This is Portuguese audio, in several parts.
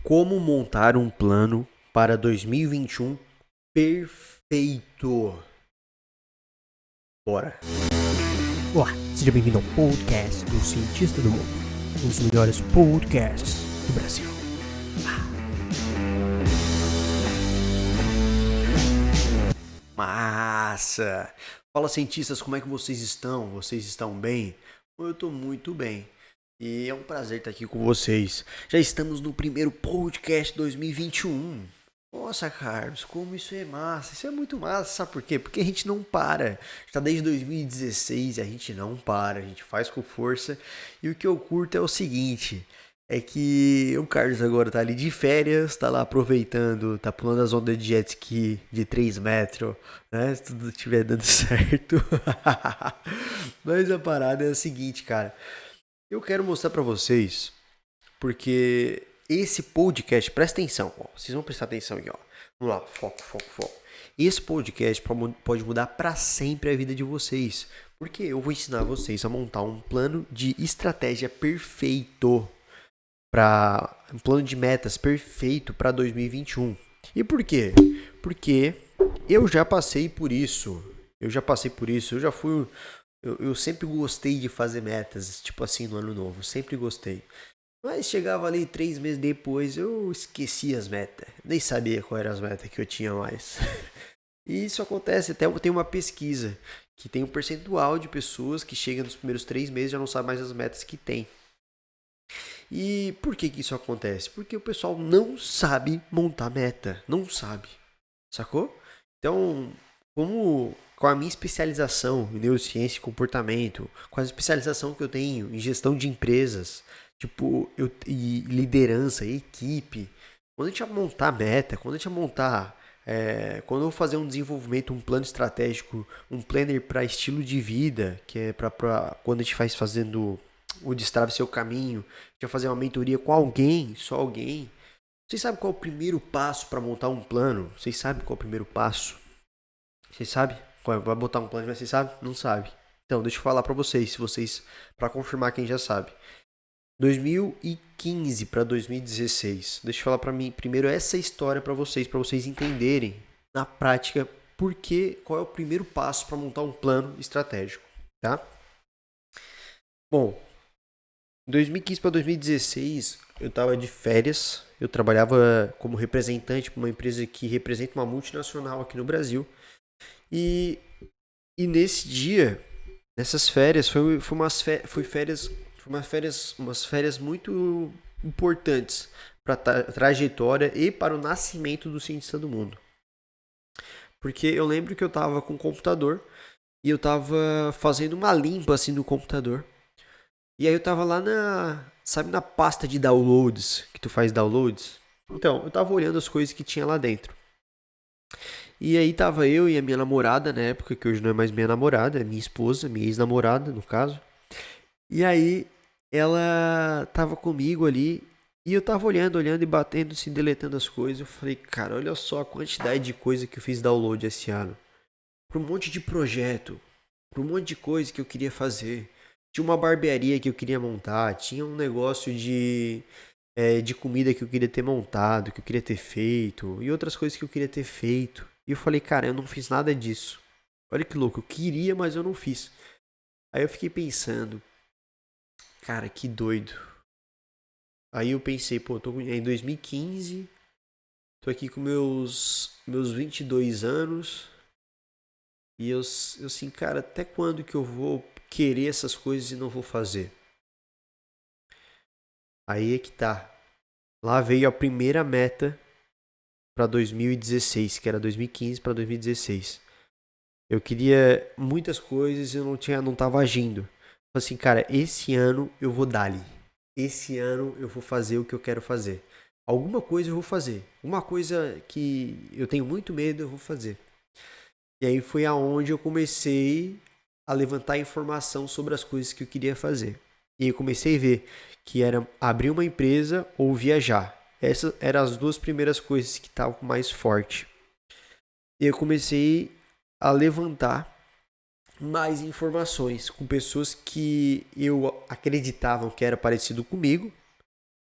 Como montar um plano para 2021 perfeito. Bora. Olá, seja bem-vindo ao podcast do Cientista do Mundo, um dos melhores podcasts do Brasil. Massa! Fala, cientistas, como é que vocês estão? Vocês estão bem? Eu tô muito bem. E é um prazer estar aqui com vocês. Já estamos no primeiro podcast 2021. Nossa, Carlos, como isso é massa. Isso é muito massa, sabe por quê? Porque a gente não para. Está desde 2016 e a gente não para. A gente faz com força. E o que eu curto é o seguinte. É que o Carlos agora tá ali de férias, tá lá aproveitando, tá pulando as ondas de jet ski de 3 metros, né? Se tudo estiver dando certo. Mas a parada é a seguinte, cara. Eu quero mostrar pra vocês, porque esse podcast, presta atenção, ó. Vocês vão prestar atenção aqui, ó. Vamos lá, foco, foco, foco. Esse podcast pode mudar pra sempre a vida de vocês, porque eu vou ensinar vocês a montar um plano de estratégia perfeito para um plano de metas perfeito para 2021. E por quê? Porque eu já passei por isso. Eu já fui. Eu sempre gostei de fazer metas, tipo assim, no ano novo. Sempre gostei. Mas chegava ali 3 meses depois, eu esquecia as metas. Nem sabia quais eram as metas que eu tinha mais. E isso acontece, até tem uma pesquisa que tem um percentual de pessoas que chegam nos primeiros 3 meses e já não sabe mais as metas que tem. E por que isso acontece? Porque o pessoal não sabe montar meta, não sabe, sacou? Então, com a minha especialização em neurociência e comportamento, com a especialização que eu tenho em gestão de empresas, e liderança, e equipe, quando a gente vai montar meta, quando a gente vai quando eu vou fazer um desenvolvimento, um plano estratégico, um planner para estilo de vida, que é para quando a gente faz fazendo o Destrave Seu Caminho, já fazer uma mentoria com alguém, só alguém. Vocês sabem qual é o primeiro passo para montar um plano? Vocês sabem qual é o primeiro passo? Vocês sabem? Vai botar um plano, mas vocês sabem? Não sabe. Então, deixa eu falar para vocês, para confirmar quem já sabe. 2015 para 2016. Deixa eu falar para mim primeiro essa história para vocês entenderem na prática qual é o primeiro passo para montar um plano estratégico, tá? Bom, 2015 para 2016, eu estava de férias. Eu trabalhava como representante para uma empresa que representa uma multinacional aqui no Brasil. E nesse dia, nessas férias, umas férias muito importantes para a trajetória e para o nascimento do cientista do mundo. Porque eu lembro que eu estava com o computador e eu estava fazendo uma limpa assim no computador. E aí eu tava lá sabe na pasta de downloads, que tu faz downloads? Então, eu tava olhando as coisas que tinha lá dentro. E aí tava eu e a minha namorada na época, que hoje não é mais minha namorada, é minha esposa, minha ex-namorada, no caso. E aí ela tava comigo ali e eu tava olhando e batendo, se deletando as coisas. Eu falei, cara, olha só a quantidade de coisa que eu fiz download esse ano. Pra um monte de projeto, pra um monte de coisa que eu queria fazer. Tinha uma barbearia que eu queria montar, tinha um negócio de comida que eu queria ter montado, que eu queria ter feito, e outras coisas que eu queria ter feito. E eu falei, cara, eu não fiz nada disso. Olha que louco, eu queria, mas eu não fiz. Aí eu fiquei pensando, cara, que doido. Aí eu pensei, pô, tô em 2015, tô aqui com meus 22 anos, e eu assim, cara, até quando que eu vou querer essas coisas e não vou fazer? Aí é que tá. Lá veio a primeira meta para 2016, que era 2015 para 2016. Eu queria muitas coisas e eu não tava agindo. Assim, cara, esse ano eu vou dar-lhe. Esse ano eu vou fazer o que eu quero fazer. Alguma coisa eu vou fazer. Uma coisa que eu tenho muito medo, eu vou fazer. E aí foi aonde eu comecei a levantar informação sobre as coisas que eu queria fazer. E eu comecei a ver que era abrir uma empresa ou viajar. Essas eram as duas primeiras coisas que estavam mais forte. E eu comecei a levantar mais informações com pessoas que eu acreditava que era parecido comigo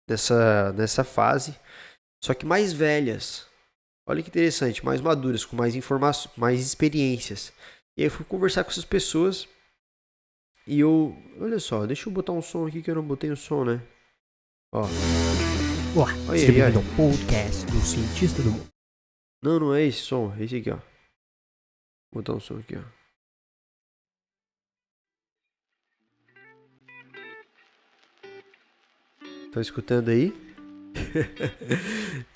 nessa fase. só que mais velhas. Olha que interessante, mais maduras, com mais informações, mais experiências. E aí eu fui conversar com essas pessoas e olha só, deixa eu botar um som aqui que eu não botei o som, né? Ó. Olá, Olha seja aí, bem-vindo ao podcast do Cientista do Mundo. Não é esse som, é esse aqui, ó. Vou botar um som aqui, ó. Tá escutando aí?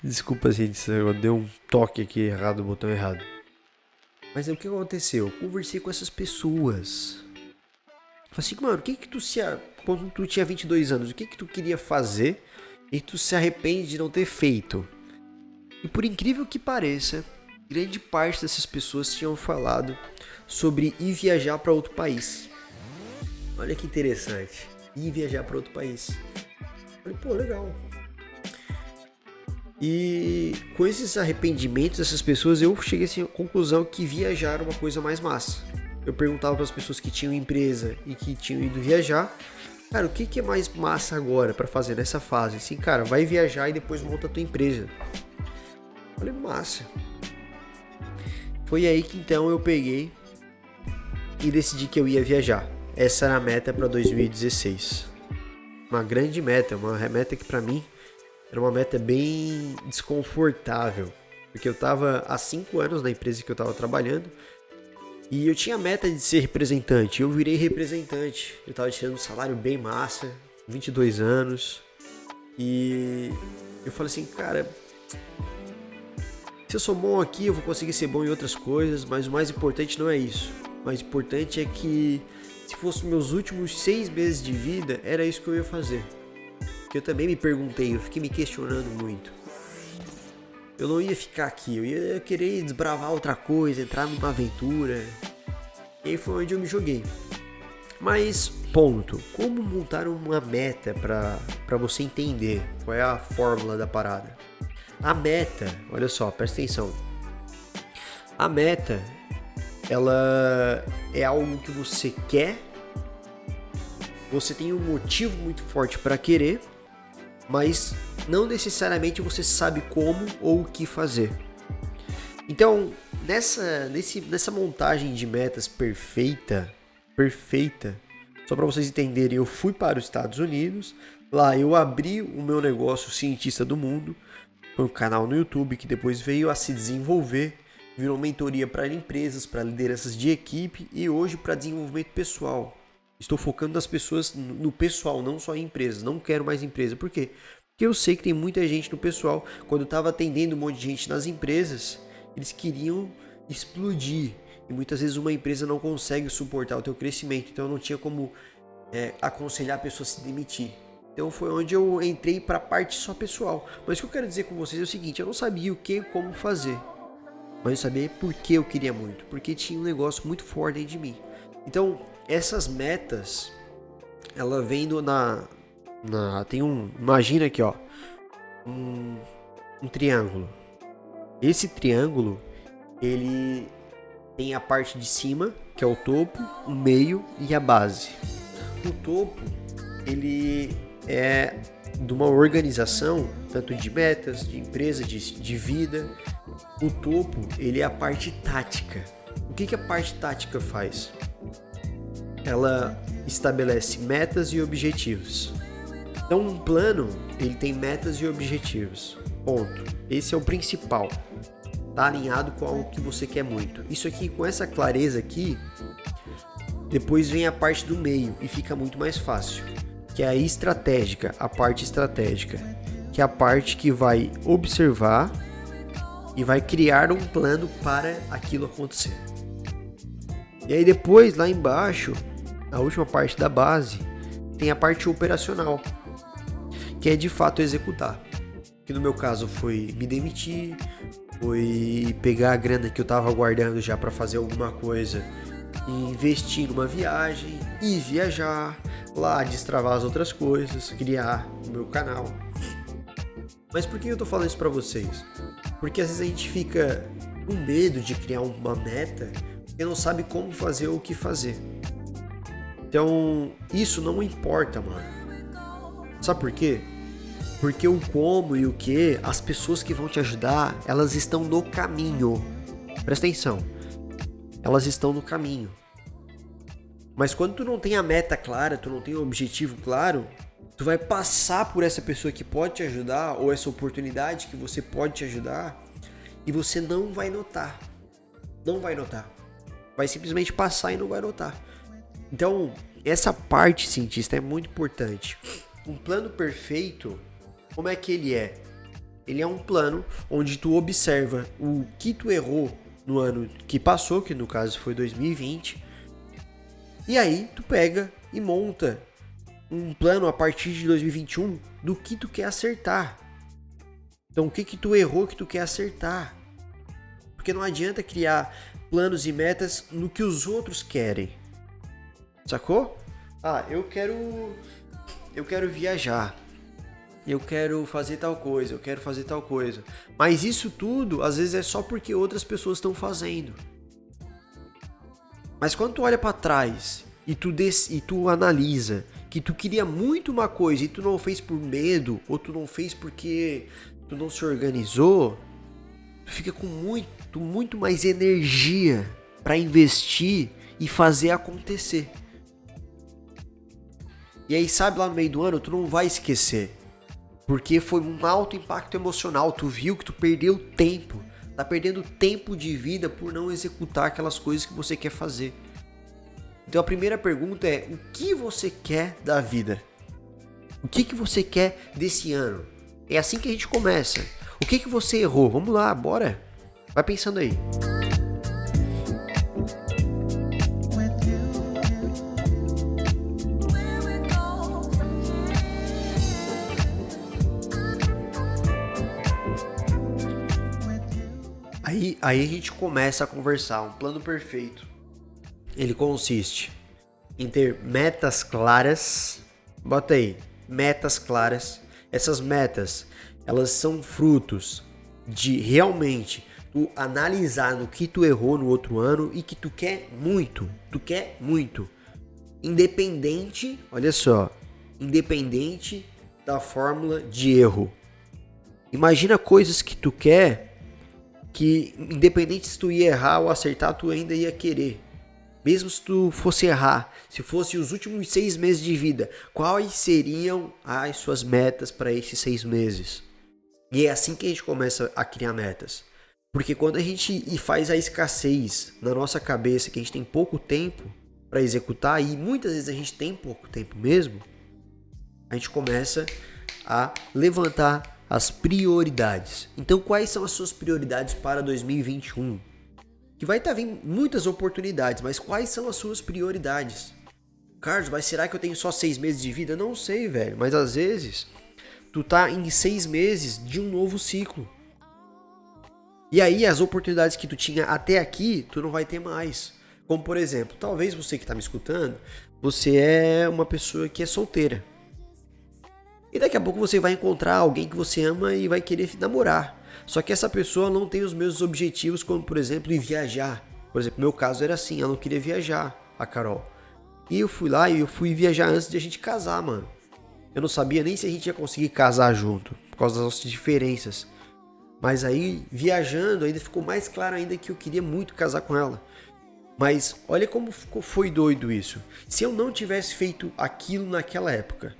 Desculpa, gente, eu dei um toque aqui errado, o botão errado. Mas o que aconteceu? Eu conversei com essas pessoas. Falei assim, mano, quando tu tinha 22 anos, o que tu queria fazer e tu se arrepende de não ter feito? E por incrível que pareça, grande parte dessas pessoas tinham falado sobre ir viajar para outro país. Olha que interessante, ir viajar para outro país. Falei, pô, legal. E com esses arrependimentos dessas pessoas, eu cheguei à conclusão que viajar era uma coisa mais massa. Eu perguntava para as pessoas que tinham empresa e que tinham ido viajar, cara, o que é mais massa agora para fazer nessa fase? Assim, cara, vai viajar e depois monta a tua empresa. Eu falei, massa. Foi aí que então eu peguei e decidi que eu ia viajar. Essa era a meta para 2016. Uma grande meta, uma meta que para mim era uma meta bem desconfortável, porque eu estava há 5 anos na empresa que eu estava trabalhando e eu tinha a meta de ser representante. Eu virei representante, eu estava tirando um salário bem massa, 22 anos, e eu falei assim, cara, se eu sou bom aqui eu vou conseguir ser bom em outras coisas, mas o mais importante não é isso. O mais importante é que se fosse meus últimos 6 meses de vida, era isso que eu ia fazer. Que eu também me perguntei, eu fiquei me questionando muito. Eu não ia ficar aqui, eu ia querer desbravar outra coisa, entrar numa aventura. E aí foi onde eu me joguei. Mas, ponto, como montar uma meta para você entender qual é a fórmula da parada? A meta, olha só, presta atenção. A meta, ela é algo que você quer, você tem um motivo muito forte para querer, mas não necessariamente você sabe como ou o que fazer. Então, nessa montagem de metas perfeita, só para vocês entenderem, eu fui para os Estados Unidos, lá eu abri o meu negócio Cientista do Mundo, foi um canal no YouTube que depois veio a se desenvolver, virou mentoria para empresas, para lideranças de equipe e hoje para desenvolvimento pessoal. Estou focando nas pessoas, no pessoal, não só em empresas. Não quero mais empresa. Por quê? Porque eu sei que tem muita gente no pessoal. Quando eu estava atendendo um monte de gente nas empresas, eles queriam explodir. E muitas vezes uma empresa não consegue suportar o teu crescimento. Então eu não tinha como aconselhar a pessoa a se demitir. Então foi onde eu entrei para a parte só pessoal. Mas o que eu quero dizer com vocês é o seguinte. Eu não sabia o que e como fazer. Mas eu sabia por que eu queria muito. Porque tinha um negócio muito forte dentro de mim. Então, essas metas, ela vem imagina aqui, ó, um triângulo. Esse triângulo, ele tem a parte de cima, que é o topo, o meio e a base. O topo, ele é de uma organização, tanto de metas, de empresa, de vida. O topo, ele é a parte tática. O que a parte tática faz? Ela estabelece metas e objetivos. Então um plano, ele tem metas e objetivos. Ponto. Esse é o principal. Tá alinhado com algo que você quer muito. Isso aqui, com essa clareza aqui, depois vem a parte do meio e fica muito mais fácil. Que é a estratégica, a parte estratégica. Que é a parte que vai observar e vai criar um plano para aquilo acontecer. E aí depois, lá embaixo, a última parte da base, tem a parte operacional, que é de fato executar. Que no meu caso foi me demitir, foi pegar a grana que eu estava guardando já para fazer alguma coisa e investir numa viagem, e viajar, lá destravar as outras coisas, criar o meu canal. Mas por que eu tô falando isso para vocês? Porque às vezes a gente fica com medo de criar uma meta porque não sabe como fazer ou o que fazer. Então, isso não importa, mano. Sabe por quê? Porque o como e o que, as pessoas que vão te ajudar, elas estão no caminho. Presta atenção. Elas estão no caminho. Mas quando tu não tem a meta clara, tu não tem o objetivo claro, tu vai passar por essa pessoa que pode te ajudar, ou essa oportunidade que você pode te ajudar, e você não vai notar. Não vai notar. Vai simplesmente passar e não vai notar. Então, essa parte, cientista, é muito importante. Um plano perfeito, como é que ele é? Ele é um plano onde tu observa o que tu errou no ano que passou, que no caso foi 2020, e aí tu pega e monta um plano a partir de 2021 do que tu quer acertar. Então o que tu errou que tu quer acertar? Porque não adianta criar planos e metas no que os outros querem. Sacou? Ah, eu quero viajar. Eu quero fazer tal coisa, eu quero fazer tal coisa. Mas isso tudo, às vezes, é só porque outras pessoas estão fazendo. Mas quando tu olha pra trás e tu analisa que tu queria muito uma coisa e tu não fez por medo, ou tu não fez porque tu não se organizou, tu fica com muito mais energia pra investir e fazer acontecer. E aí, sabe, lá no meio do ano, tu não vai esquecer. Porque foi um alto impacto emocional. Tu viu que tu perdeu tempo. Tá perdendo tempo de vida por não executar aquelas coisas que você quer fazer. Então a primeira pergunta é: o que você quer da vida? O que você quer desse ano? É assim que a gente começa. O que você errou? Vamos lá, bora. Vai pensando aí. Aí a gente começa a conversar. Um plano perfeito, ele consiste em ter metas claras. Bota aí, metas claras. Essas metas, elas são frutos de realmente tu analisar no que tu errou no outro ano e que tu quer muito. Tu quer muito. Independente, olha só, independente da fórmula de erro. Imagina coisas que tu quer que, independente se tu ia errar ou acertar, tu ainda ia querer. Mesmo se tu fosse errar, se fosse os últimos 6 meses de vida, quais seriam as suas metas para esses 6 meses? E é assim que a gente começa a criar metas. Porque quando a gente faz a escassez na nossa cabeça, que a gente tem pouco tempo para executar, e muitas vezes a gente tem pouco tempo mesmo, a gente começa a levantar as prioridades. Então, quais são as suas prioridades para 2021? Que vai estar vindo muitas oportunidades, mas quais são as suas prioridades? Carlos, mas será que eu tenho só 6 meses de vida? Não sei, velho, mas às vezes tu tá em 6 meses de um novo ciclo. E aí as oportunidades que tu tinha até aqui, tu não vai ter mais. Como por exemplo, talvez você que tá me escutando, você é uma pessoa que é solteira. E daqui a pouco você vai encontrar alguém que você ama e vai querer namorar. Só que essa pessoa não tem os mesmos objetivos, como por exemplo, ir viajar. Por exemplo, meu caso era assim, ela não queria viajar, a Carol. E eu fui lá e eu fui viajar antes de a gente casar, mano. Eu não sabia nem se a gente ia conseguir casar junto, por causa das nossas diferenças. Mas aí, viajando, ainda ficou mais claro ainda que eu queria muito casar com ela. Mas olha como foi doido isso. Se eu não tivesse feito aquilo naquela época,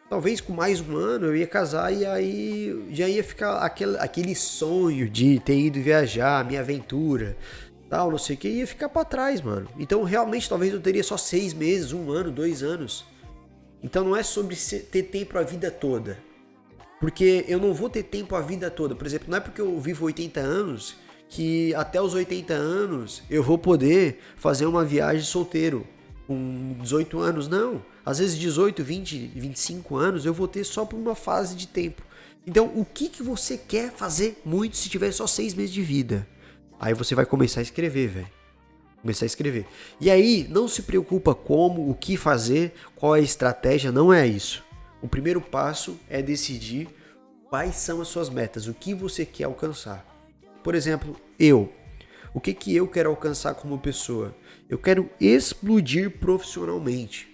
talvez com mais um ano eu ia casar e aí já ia ficar aquele sonho de ter ido viajar, minha aventura, tal, não sei o que, ia ficar pra trás, mano. Então realmente talvez eu teria só 6 meses, 1 ano, 2 anos. Então não é sobre ter tempo a vida toda. Porque eu não vou ter tempo a vida toda. Por exemplo, não é porque eu vivo 80 anos que até os 80 anos eu vou poder fazer uma viagem solteiro com 18 anos, não. Às vezes 18, 20, 25 anos eu vou ter só por uma fase de tempo. Então, o que você quer fazer muito se tiver só 6 meses de vida? Aí você vai começar a escrever, velho. Começar a escrever. E aí, não se preocupa como, o que fazer, qual é a estratégia, não é isso. O primeiro passo é decidir quais são as suas metas, o que você quer alcançar. Por exemplo, o que eu quero alcançar como pessoa? Eu quero explodir profissionalmente.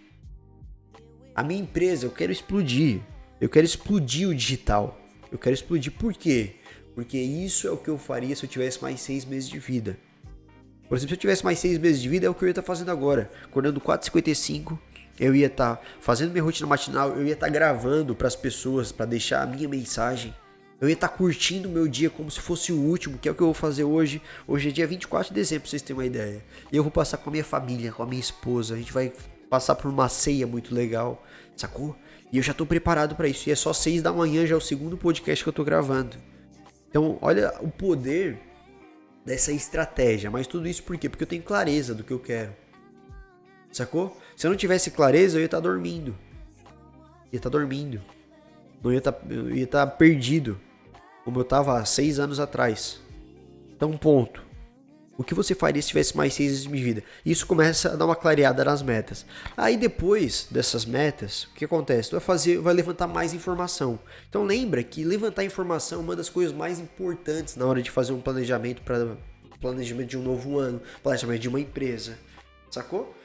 A minha empresa, eu quero explodir. Eu quero explodir o digital. Eu quero explodir. Por quê? Porque isso é o que eu faria se eu tivesse mais 6 meses de vida. Por exemplo, se eu tivesse mais 6 meses de vida, é o que eu ia estar fazendo agora. Acordando 4h55, eu ia estar fazendo minha rotina matinal, eu ia estar gravando para as pessoas, para deixar a minha mensagem. Eu ia estar curtindo o meu dia como se fosse o último, que é o que eu vou fazer hoje. Hoje é dia 24 de dezembro, pra vocês terem uma ideia. E eu vou passar com a minha família, com a minha esposa. A gente vai passar por uma ceia muito legal, sacou? E eu já tô preparado para isso. E é só 6 da manhã, já é o segundo podcast que eu tô gravando. Então, olha o poder dessa estratégia. Mas tudo isso por quê? Porque eu tenho clareza do que eu quero. Sacou? Se eu não tivesse clareza, eu ia estar dormindo. Eu ia estar perdido. Como eu estava há 6 anos atrás. Então, ponto. O que você faria se tivesse mais 6 anos de vida? Isso começa a dar uma clareada nas metas. Aí depois dessas metas, o que acontece? Tu vai levantar mais informação. Então lembra que levantar informação é uma das coisas mais importantes na hora de fazer um planejamento planejamento de um novo ano, planejamento de uma empresa. Sacou?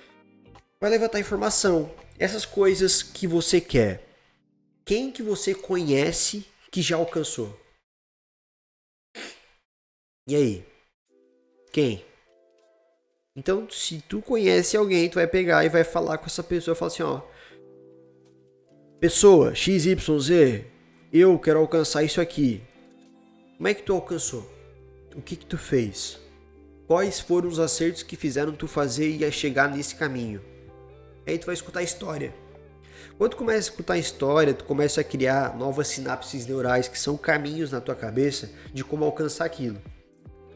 Vai levantar informação. Essas coisas que você quer. Quem que você conhece que já alcançou? E aí? Quem? Então, se tu conhece alguém, tu vai pegar e vai falar com essa pessoa e falar assim, ó. Pessoa XYZ, eu quero alcançar isso aqui. Como é que tu alcançou? O que tu fez? Quais foram os acertos que fizeram tu fazer e chegar nesse caminho? Aí tu vai escutar a história. Quando tu começa a escutar a história, tu começa a criar novas sinapses neurais, que são caminhos na tua cabeça de como alcançar aquilo.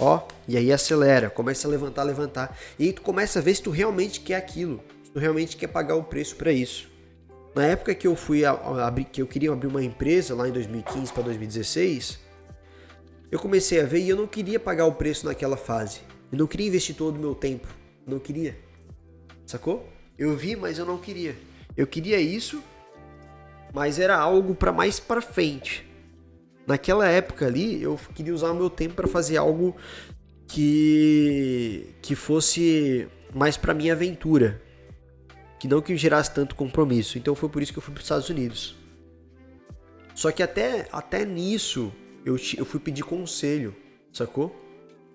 Ó, e aí acelera, começa a levantar. E aí tu começa a ver se tu realmente quer aquilo, se tu realmente quer pagar o preço para isso. Na época que eu que eu queria abrir uma empresa, lá em 2015 para 2016, eu comecei a ver e eu não queria pagar o preço naquela fase. Eu não queria investir todo o meu tempo, não queria. Sacou? Eu vi, mas eu não queria. Eu queria isso, mas era algo para mais para frente. Naquela época ali, eu queria usar o meu tempo para fazer algo que fosse mais para minha aventura, que não que gerasse tanto compromisso. Então foi por isso que eu fui para os Estados Unidos. Só que até nisso eu fui pedir conselho, sacou?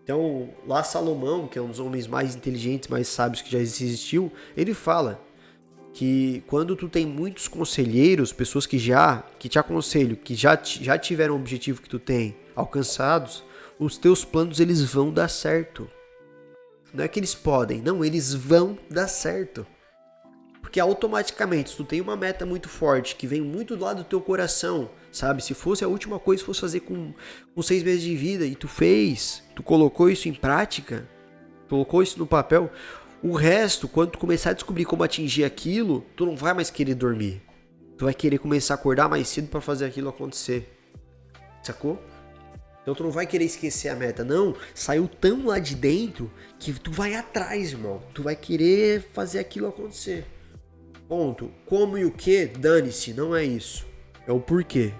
Então lá Salomão, que é um dos homens mais inteligentes, mais sábios que já existiu, ele fala que quando tu tem muitos conselheiros, pessoas que te aconselham, que já tiveram o objetivo que tu tem alcançados, os teus planos eles vão dar certo. Não é que eles podem, não, eles vão dar certo. Porque automaticamente, se tu tem uma meta muito forte, que vem muito do lado do teu coração, sabe? Se fosse a última coisa que fosse fazer com 6 meses de vida e tu colocou isso em prática, colocou isso no papel, o resto, quando tu começar a descobrir como atingir aquilo, tu não vai mais querer dormir. Tu vai querer começar a acordar mais cedo para fazer aquilo acontecer. Sacou? Então tu não vai querer esquecer a meta. Não, saiu tão lá de dentro que tu vai atrás, irmão. Tu vai querer fazer aquilo acontecer. Ponto. Como e o que? Dane-se, não é isso. É o porquê.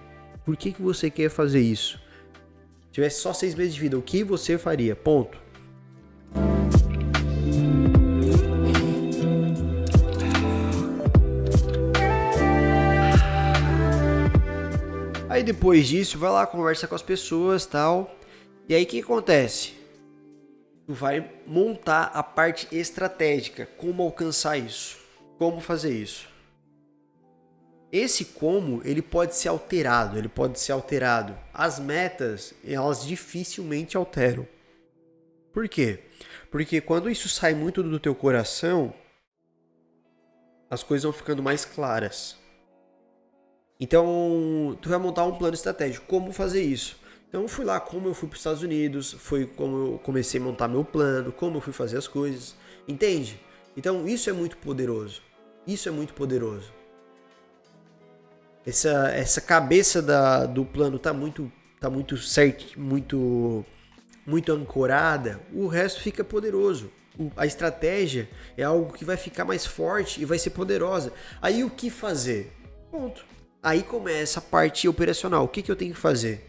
Por que você quer fazer isso? Se tivesse só 6 meses de vida, o que você faria? Ponto. Aí depois disso, vai lá, conversa com as pessoas, tal. E aí o que acontece? Tu vai montar a parte estratégica, como alcançar isso, como fazer isso. Esse como, ele pode ser alterado, As metas, elas dificilmente alteram. Por quê? Porque quando isso sai muito do teu coração, as coisas vão ficando mais claras. Então, tu vai montar um plano estratégico. Como fazer isso? Então, eu fui lá, como eu fui para os Estados Unidos, foi como eu comecei a montar meu plano, como eu fui fazer as coisas. Entende? Então, isso é muito poderoso. Essa cabeça do plano tá muito certo, muito ancorada, o resto fica poderoso. A estratégia é algo que vai ficar mais forte e vai ser poderosa. Aí, o que fazer? Ponto. Aí começa a parte operacional. O que eu tenho que fazer?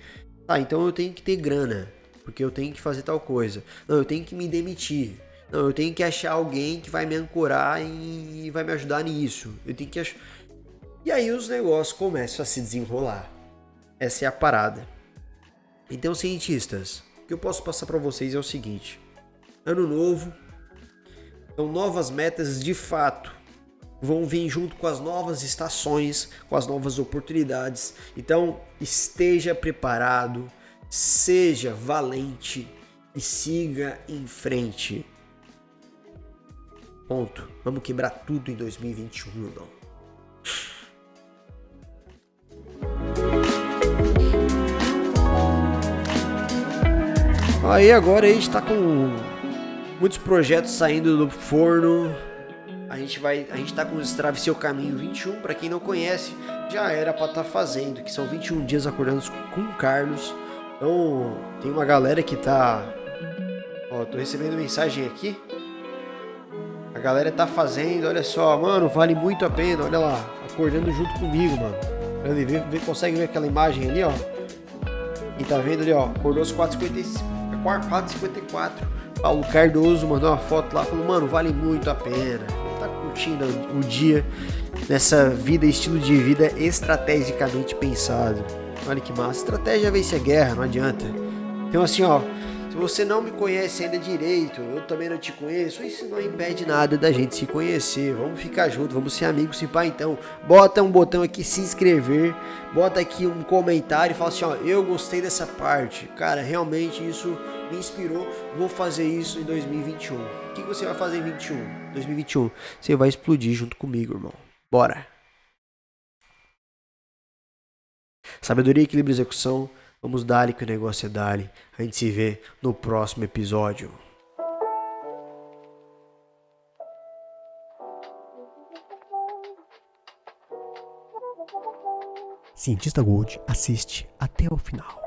Então eu tenho que ter grana, porque eu tenho que fazer tal coisa. Não, eu tenho que me demitir. Não, eu tenho que achar alguém que vai me ancorar e vai me ajudar nisso. Eu tenho que achar... E aí os negócios começam a se desenrolar. Essa é a parada. Então, cientistas, o que eu posso passar para vocês é o seguinte: ano novo, então novas metas de fato vão vir junto com as novas estações, com as novas oportunidades. Então, esteja preparado, seja valente e siga em frente. Ponto. Vamos quebrar tudo em 2021, irmão. Aí agora a gente tá com muitos projetos saindo do forno. A gente tá com o Destrave Seu Caminho 21, para quem não conhece, já era para estar fazendo, que são 21 dias acordando com o Carlos. Então, tem uma galera que tá, tô recebendo mensagem aqui. A galera tá fazendo, olha só, mano, vale muito a pena, olha lá, acordando junto comigo, mano. Consegue ver aquela imagem ali, ó? E tá vendo ali, ó, acordou às 4h54. Paulo Cardoso mandou uma foto lá, falou, mano, vale muito a pena. Tá curtindo o dia nessa vida, estilo de vida estrategicamente pensado. Olha que massa. Estratégia vence a guerra, não adianta. Então assim, ó, se você não me conhece ainda direito, eu também não te conheço, isso não impede nada da gente se conhecer. Vamos ficar junto, vamos ser amigos, se pá. Então, bota um botão aqui, se inscrever, bota aqui um comentário e fala assim, ó, eu gostei dessa parte. Cara, realmente isso me inspirou, vou fazer isso em 2021. O que você vai fazer em 2021? Você vai explodir junto comigo, irmão. Bora! Sabedoria, equilíbrio e execução. Vamos dar-lhe que o negócio é dar-lhe. A gente se vê no próximo episódio. Cientista Gold assiste até o final.